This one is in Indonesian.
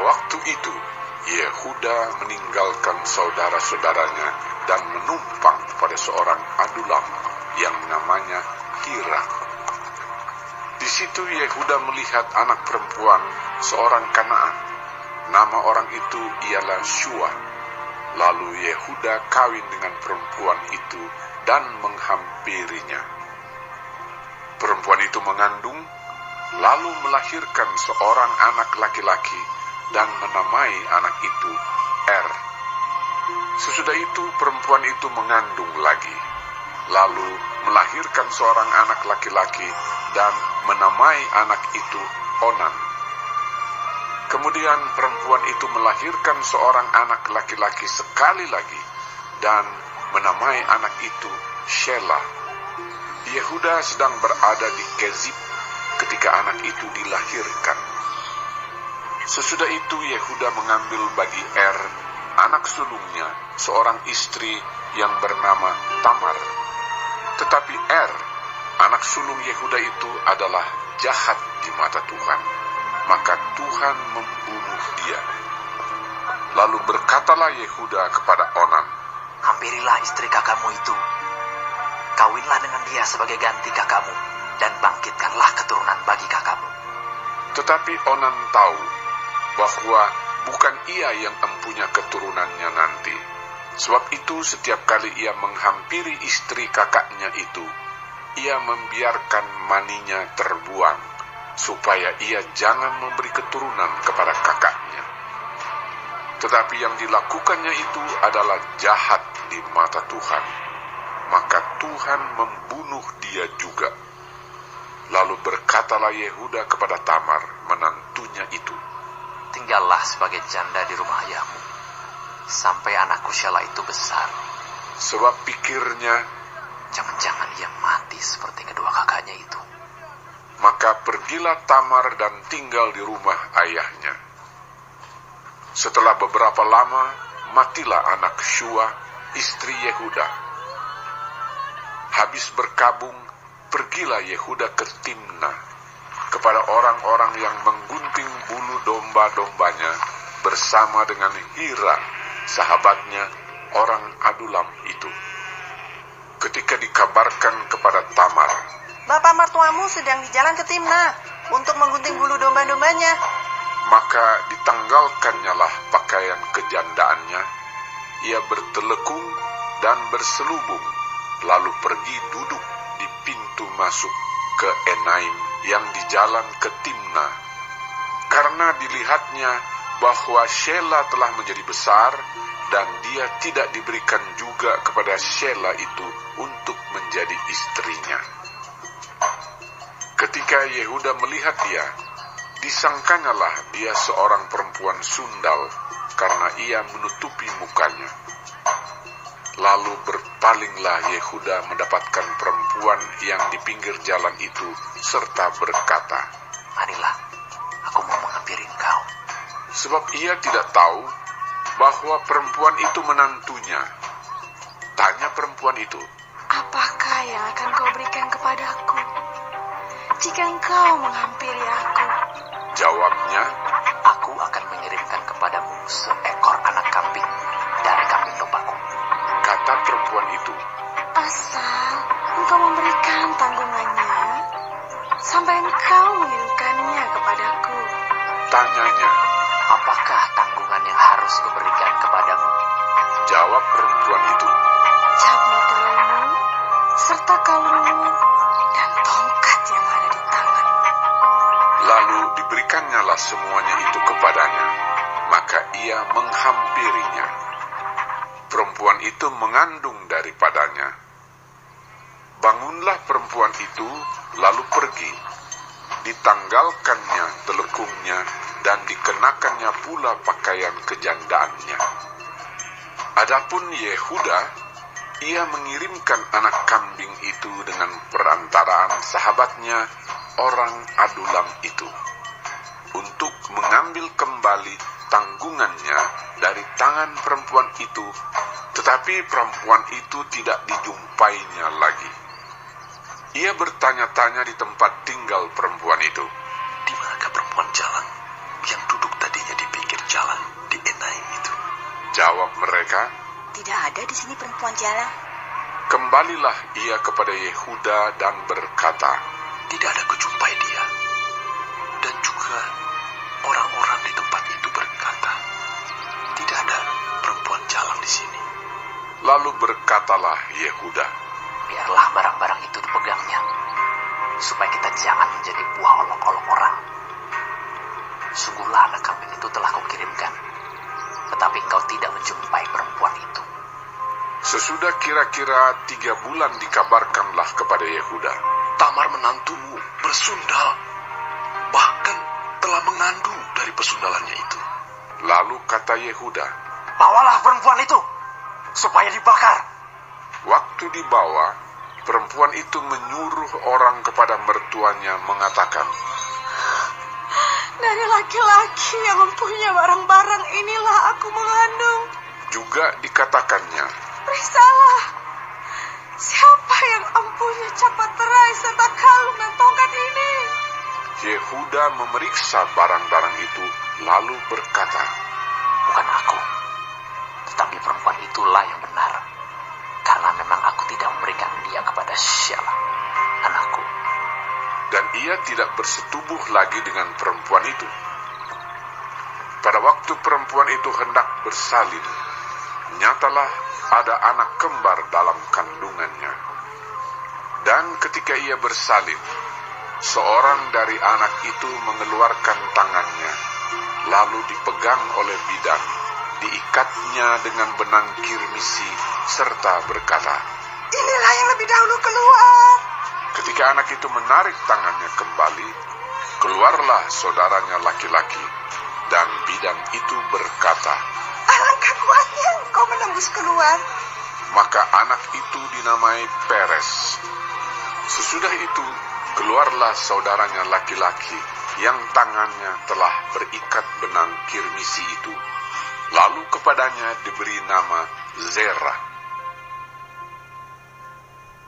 waktu itu, Yehuda meninggalkan saudara-saudaranya dan menumpang pada seorang adulam yang namanya Hira. Di situ Yehuda melihat anak perempuan seorang Kanaan. Nama orang itu ialah Shua. Lalu Yehuda kawin dengan perempuan itu dan menghampirinya. Perempuan itu mengandung, lalu melahirkan seorang anak laki-laki dan menamai anak itu Er. Sesudah itu perempuan itu mengandung lagi, lalu melahirkan seorang anak laki-laki dan menamai anak itu Onan. Kemudian perempuan itu melahirkan seorang anak laki-laki sekali lagi dan menamai anak itu Shelah. Yehuda sedang berada di Kezib ketika anak itu dilahirkan. Sesudah itu Yehuda mengambil bagi Er, anak sulungnya, seorang istri yang bernama Tamar. Tetapi Er, anak sulung Yehuda itu adalah jahat di mata Tuhan, maka Tuhan membunuh dia. Lalu berkatalah Yehuda kepada Onan, "Hampirilah istri kakakmu itu, kawinlah dengan dia sebagai ganti kakakmu, dan bangkitkanlah keturunan bagi kakakmu." Tetapi Onan tahu bahwa bukan ia yang empunya keturunannya nanti. Sebab itu setiap kali ia menghampiri istri kakaknya itu, ia membiarkan maninya terbuang, supaya ia jangan memberi keturunan kepada kakaknya. Tetapi yang dilakukannya itu adalah jahat di mata Tuhan, maka Tuhan membunuh dia juga. Lalu berkatalah Yehuda kepada Tamar, menantunya itu, "Tinggallah sebagai janda di rumah ayahmu, sampai anakku Shelah itu besar." Sebab pikirnya, jangan-jangan ia mati seperti kedua kakaknya itu. Maka pergilah Tamar dan tinggal di rumah ayahnya. Setelah beberapa lama, matilah anak Shua, istri Yehuda. Habis berkabung, pergilah Yehuda ke Timna, kepada orang-orang yang menggunting bulu domba-dombanya bersama dengan Hira, sahabatnya, orang Adulam itu. Ketika dikabarkan kepada Tamar, "Bapak mertuamu sedang di jalan ke Timna untuk menggunting bulu domba-dombanya," maka ditanggalkannya lah pakaian kejandaannya. Ia bertelekung dan berselubung, lalu pergi duduk di pintu masuk ke Enaim yang di jalan ke Timna. Karena dilihatnya bahwa Shelah telah menjadi besar, dan dia tidak diberikan juga kepada Shelah itu untuk menjadi istrinya. Ketika Yehuda melihat dia, disangkanyalah dia seorang perempuan sundal, karena ia menutupi mukanya. Lalu berpalinglah Yehuda mendapatkan perempuan yang di pinggir jalan itu, serta berkata, "Marilah, aku mau menghampiri engkau." Sebab ia tidak tahu bahwa perempuan itu menantunya. Tanya perempuan itu, "Apakah yang akan kau berikan kepadaku jika engkau menghampiri aku?" Jawabnya, "Aku akan mengirimkan kepadamu seekor anak kambing dari kambing dombaku." Kata perempuan itu, "Asal engkau memberikan tanggungannya sampai engkau mengirimkannya kepadaku." Tanyanya, "Apakah tanggungan yang harus kuberikan kepadamu?" Jawab perempuan itu, "Cabut telumu, serta kalungmu, dan tongkat yang ada di tangan." Lalu diberikannya lah semuanya itu kepadanya, maka ia menghampirinya. Perempuan itu mengandung daripadanya. Bangunlah perempuan itu, lalu pergi. Ditanggalkannya telekungnya, dan dikenakannya pula pakaian kejandaannya. Adapun Yehuda, ia mengirimkan anak kambing itu dengan perantaraan sahabatnya, orang Adulam itu, untuk mengambil kembali tanggungannya dari tangan perempuan itu, tetapi perempuan itu tidak dijumpainya lagi. Ia bertanya-tanya di tempat tinggal perempuan itu, "Di manakah perempuan jalan yang duduk tadinya di pinggir di sini perempuan jalan? Kembalilah ia kepada Yehuda dan berkata, Tidak ada kujumpai dia. Dan juga orang-orang di tempat itu berkata, tidak ada perempuan jalan di sini. Lalu berkatalah Yehuda, Biarlah barang-barang itu dipegangnya, supaya kita jangan menjadi buah olok-olok orang. Sungguhlah anak kambing itu telah kukirimkan, tetapi engkau tidak menjumpai perempuan itu. Sesudah kira-kira 3 bulan dikabarkanlah kepada Yehuda, Tamar menantumu bersundal, bahkan telah mengandung dari persundalannya itu. Lalu kata Yehuda, Bawalah perempuan itu, supaya dibakar. waktu dibawa, perempuan itu menyuruh orang kepada mertuanya mengatakan, Dari laki-laki yang mempunyai barang-barang inilah aku mengandung. juga dikatakannya, Periksalah, siapa yang mempunyai capat terai serta kalung dan tongkat ini? Yehuda memeriksa barang-barang itu, lalu berkata, Bukan aku, tetapi perempuan itulah yang benar. Karena memang aku tidak memberikan dia kepada Shelah, anakku. dan ia tidak bersetubuh lagi dengan perempuan itu. Pada waktu perempuan itu hendak bersalin, nyatalah ada anak kembar dalam kandungannya. Dan ketika ia bersalin, seorang dari anak itu mengeluarkan tangannya, lalu dipegang oleh bidan, diikatnya dengan benang kirmisi, serta berkata, Inilah yang lebih dahulu keluar. Ketika anak itu menarik tangannya kembali, keluarlah saudaranya laki-laki, dan bidan itu berkata, Alangkah kuatnya engkau menembus keluar. maka anak itu dinamai Peres. Sesudah itu, keluarlah saudaranya laki-laki yang tangannya telah berikat benang kirmisi itu. Lalu kepadanya diberi nama Zerah.